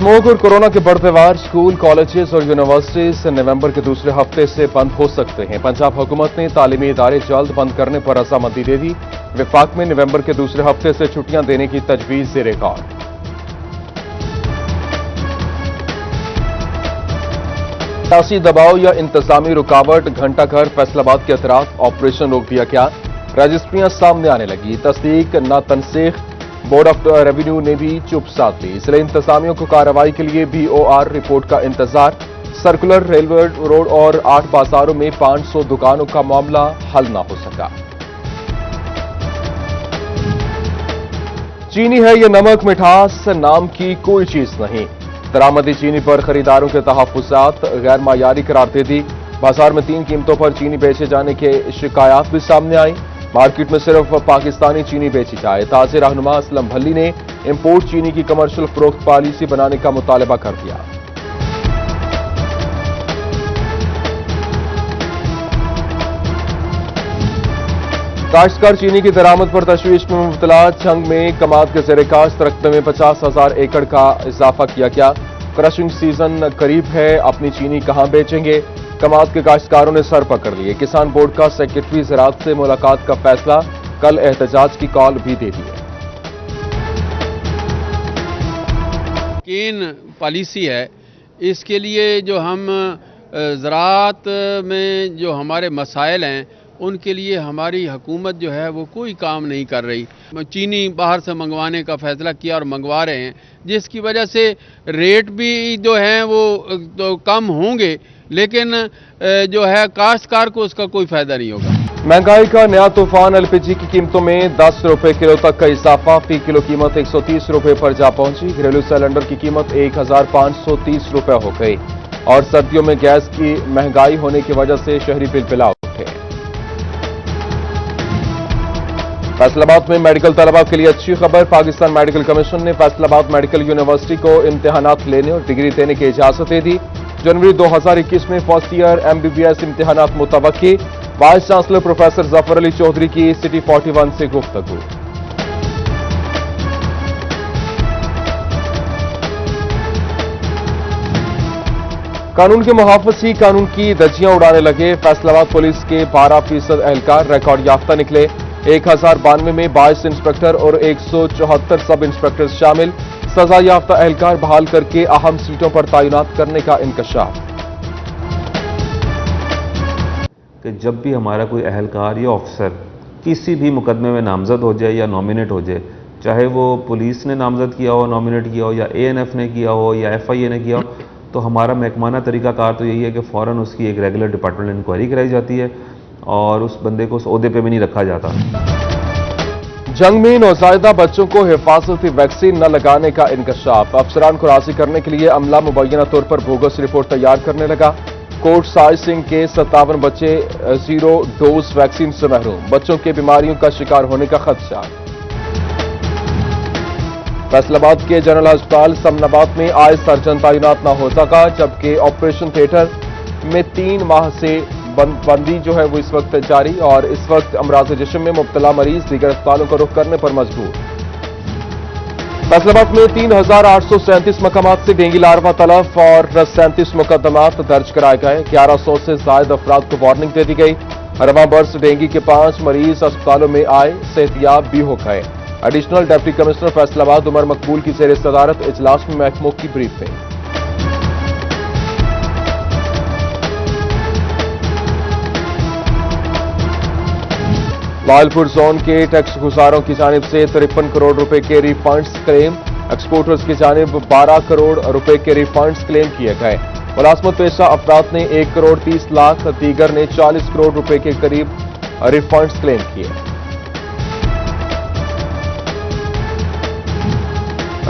Smoke और corona के बढ़ते वार स्कूल, कॉलेजेस और यूनिवर्सिटीज नवंबर के दूसरे हफ्ते से बंद हो सकते हैं। पंजाब हुकूमत ने तालीमी इदारे जल्द बंद करने पर रजामंदी दे दी। वफाक में नवंबर के दूसरे हफ्ते से छुट्टियां देने की तजवीज ज़ेर गौर। सियासी दबाव या इंतजामी रुकावट, घंटा घर फैसलाबाद के अतराफ ऑपरेशन रोक दिया गया। रजिस्ट्रियां सामने आने लगी, तस्दीक न तनसीख। बोर्ड ऑफ रेवेन्यू ने भी चुप साध ली। इसलिए इंतजामियों को कार्रवाई के लिए BOR रिपोर्ट का इंतजार। सर्कुलर, रेलवे रोड और 8 बाजारों में 500 दुकानों का मामला हल न हो सका। चीनी है ये नमक, मिठास नाम की कोई चीज नहीं। दरामदी चीनी पर खरीदारों के तहफ्फुज़ात गैर मायारी करार दे दी। बाजार में 3 कीमतों पर चीनी बेचे जाने के शिकायत भी सामने आई। मार्केट में सिर्फ पाकिस्तानी चीनी बेची जाए। ताजे रहनुमा असलम भल्ली ने इंपोर्ट चीनी की कमर्शियल फरोख्त पॉलिसी बनाने का मुतालबा कर दिया। काश्तकार चीनी की दरामद पर तशवीश में मुब्तला। जंग में कमाद के ज़ेर काश्त रकबे में 50,000 एकड़ का इजाफा किया गया। क्रशिंग सीजन करीब है, अपनी चीनी कहां बेचेंगे? कमाद के काश्तकारों ने सर पकड़ लिए। किसान बोर्ड का सेक्रेटरी ज़राअत से मुलाकात का फैसला, कल एहतजाज की कॉल भी दे दी है। केन पॉलिसी है, इसके लिए जो हम ज़राअत में जो हमारे मसाइल हैं उनके लिए हमारी हुकूमत जो है वो कोई काम नहीं कर रही। चीनी बाहर से मंगवाने का फैसला किया और मंगवा रहे हैं, जिसकी वजह से रेट भी जो हैं वो तो कम होंगे, लेकिन जो है काश्तकार को उसका कोई फायदा नहीं होगा। महंगाई का नया तूफान। LPG की कीमतों में 10 रुपए किलो तक का इजाफा। फी किलो कीमत 130 रुपए पर जा पहुंची। घरेलू सिलेंडर की कीमत 1530 रुपए हो गई। और सर्दियों में गैस की महंगाई होने की वजह से शहरी बिलबिला उठे। फैसलाबाद में मेडिकल तलबा के लिए अच्छी खबर। पाकिस्तान मेडिकल कमीशन ने फैसलाबाद मेडिकल यूनिवर्सिटी को इम्तिहानात लेने और डिग्री देने की इजाजत दे दी। जनवरी 2021 में फर्स्ट ईयर MBBS इम्तिहानात मुतवक्की। Vice chancellor professor Zafar Ali Chaudhry की सिटी 41 से गुफ्तगू। कानून के मुहाफ़िज़ ही कानून की धज्जियां उड़ाने लगे। फैसलाबाद पुलिस के 12% एहलकार रिकॉर्ड याफ्ता निकले। 1092 में 22 इंस्पेक्टर और 174 सब इंस्पेक्टर शामिल। सजा याफ्ता एहलकार बहाल करके अहम सीटों पर तैनात करने का इंकशाफ। कि जब भी हमारा कोई एहलकार या ऑफिसर किसी भी मुकदमे में नामजद हो जाए या नॉमिनेट हो जाए, चाहे वो पुलिस ने नामजद किया हो, नॉमिनेट किया हो, या ANF ने किया हो या FIA ने किया हो, तो हमारा महकमाना तरीकाकार तो यही है कि फ़ौरन उसकी एक रेगुलर डिपार्टमेंट इंक्वायरी कराई जाती है और उस बंदे को उस ओहदे पे भी नहीं रखा जाता। जंग में नौज़ायदा बच्चों को हिफाजती वैक्सीन न लगाने का इंकशाफ। अफसरान को राजी करने के लिए अमला मुबैना तौर पर बोगस रिपोर्ट तैयार करने लगा। कोट साहिब सिंह के 57 बच्चे 0 डोज वैक्सीन से महरूम। बच्चों के बीमारियों का शिकार होने का खदशा। फैसलाबाद के जनरल अस्पताल समनाबाद में आए सर्जन तैनात न हो सका, जबकि ऑपरेशन थिएटर में 3 माह से बंदी जो है वो इस वक्त जारी। और इस वक्त अमराज जिस्म में मुब्तला मरीज दीगर अस्पतालों का रुख करने पर मजबूर। फैसलाबाद में 3837 मकामात से डेंगू लार्वा तलफ और 37 मुकदमात दर्ज कराए गए। 1100 से ज्यादा अफराद को वार्निंग दे दी गई। रवां बर्स डेंगू के 5 मरीज अस्पतालों में आए, सेहतियाब भी हो गए। Additional deputy commissioner Faisalabad Umar Maqbool की ज़ेर सदारत इजलास में महकमों की ब्रीफिंग। लालपुर जोन के टैक्स गुजारों की जानिब से 53 करोड़ रुपए के रिफंड्स क्लेम। एक्सपोर्टर्स की जानिब 12 करोड़ रुपए के रिफंड्स क्लेम किए गए। मुलाजमत पेशा अफराद ने 1 करोड़ 30 लाख, दीगर ने 40 करोड़ रुपए के करीब रिफंड्स क्लेम किए।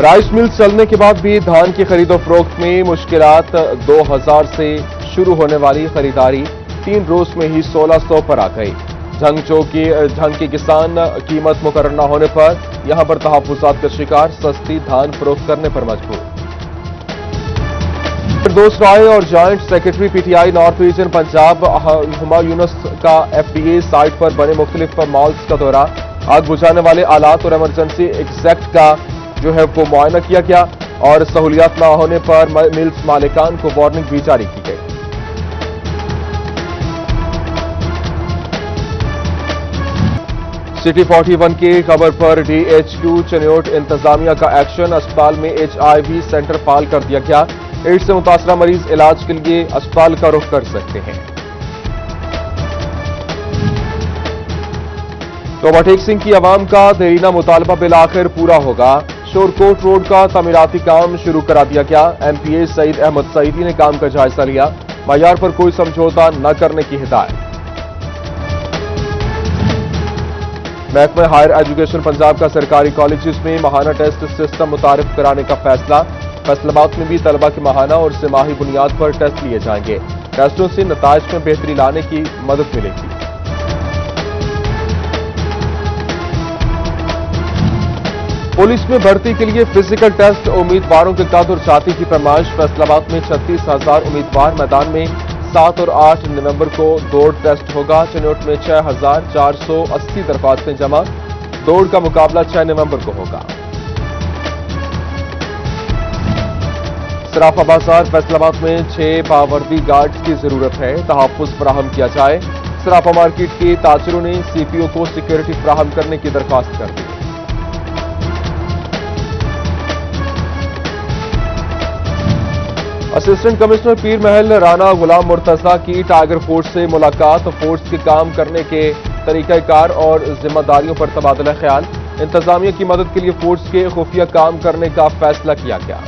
राइस मिल चलने के बाद भी धान की खरीदो फरोख्त में मुश्किलात। 2000 से शुरू होने वाली खरीदारी 3 रोज में ही 1600 पर आ गई। झंग की किसान कीमत मुकर्रर न होने पर यहां पर तहफ्फुज़ात का शिकार, सस्ती धान फरोख्त करने पर मजबूर। फिरदौस राय और joint secretary PTI north region Punjab हुमायूनस का FDA साइट पर बने मुख्तलिफ मॉल्स का दौरा। आग बुझाने वाले आलात और इमरजेंसी एग्जैक्ट का जो है वो मुआयना किया गया। और सहूलियात न होने पर मिल्स मालिकान को वार्निंग भी जारी की गई। सिटी 41 की खबर पर DHQ चनियोट इंतजामिया का एक्शन। अस्पताल में HIV सेंटर फाल कर दिया गया। एड्स से मुतासरा मरीज इलाज के लिए अस्पताल का रुख कर सकते हैं। तोबा टेक सिंह की आवाम का देरीना मुतालबा बिल आखिर पूरा होगा। शोरकोट रोड का तमीराती काम शुरू करा दिया गया। MPA सईद अहमद सईदी ने काम का जायजा लिया। मयार पर कोई समझौता न करने की हिदायत। महकमा हायर एजुकेशन पंजाब का सरकारी कॉलेजेस में माहाना टेस्ट सिस्टम मुतारिफ कराने का फैसला। फैसलाबाद में भी तलबा के माहाना और सेमाही बुनियाद पर टेस्ट लिए जाएंगे। टेस्टों से नताइज में बेहतरी लाने की मदद मिलेगी। पुलिस में भर्ती के लिए फिजिकल टेस्ट उम्मीदवारों के कद और छाती की फरमाइश। फैसलाबाद में 36,000 उम्मीदवार मैदान में 7 और 8 नवंबर को दौड़ टेस्ट होगा। चनियोट में 6,480 दरख्वास्तें जमा। दौड़ का मुकाबला 6 नवंबर को होगा। सराफा बाजार फैसलाबाद में 6 बावर्दी गार्ड्स की जरूरत है। तहफ्फुज फराहम किया जाए। सराफा मार्केट के ताजरों ने CPO को सिक्योरिटी फराहम करने की दरख्वास्त कर दी। असिस्टेंट कमिश्नर पीर महल राना गुलाम मुर्तजा की टाइगर फोर्स से मुलाकात। फोर्स के काम करने के तरीकाकार और जिम्मेदारियों पर तबादला ख्याल। इंतजामिया की मदद के लिए फोर्स के खुफिया काम करने का फैसला किया गया।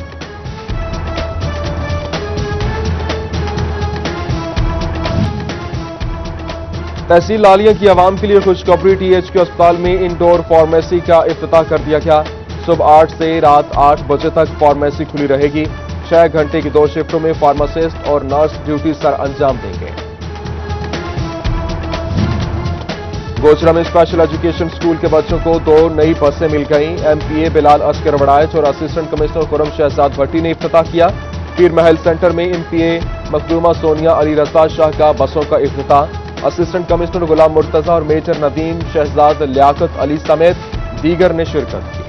तहसील लालिया की आवाम के लिए खुशखबरी। THQ अस्पताल में इंडोर फार्मेसी का इफ्तिताह कर दिया गया। सुबह 8 से रात 8 बजे तक फार्मेसी खुली रहेगी। 6 घंटे की 2 शिफ्टों में फार्मासिस्ट और नर्स ड्यूटी सर अंजाम देंगे। गोचरा में स्पेशल एजुकेशन स्कूल के बच्चों को 2 नई बसें मिल गईं। MPA बिलाल अस्कर वड़ाइच और असिस्टेंट कमिश्नर खुरम शहजाद भट्टी ने इफ्तिताह किया। पीर महल सेंटर में MPA मखदूमा सोनिया अली रजा शाह का बसों का इफ्तिताह। असिस्टेंट कमिश्नर गुलाम मुर्तजा और मेजर नदीम शहजाद लियाकत अली समेत दीगर ने शिरकत की।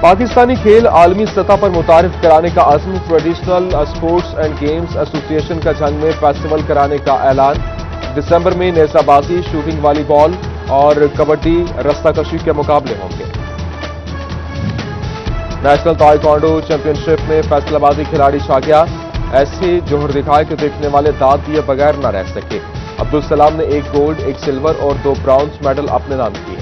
पाकिस्तानी खेल आलमी सतह पर मुतारिफ कराने का अज़्म। Traditional sports and games association का जंग में फेस्टिवल कराने का ऐलान। दिसंबर में नेजाबाजी, शूटिंग, वॉलीबॉल और कबड्डी, रस्साकशी के मुकाबले होंगे। नेशनल ताइक्वांडो चैंपियनशिप में फैसलाबादी खिलाड़ी छा गया। ऐसे जोहर दिखाए कि देखने वाले दाद दिए बगैर न रह सके। अब्दुल सलाम ने 1 गोल्ड, 1 सिल्वर और 2 ब्रॉन्ज मेडल अपने नाम किए।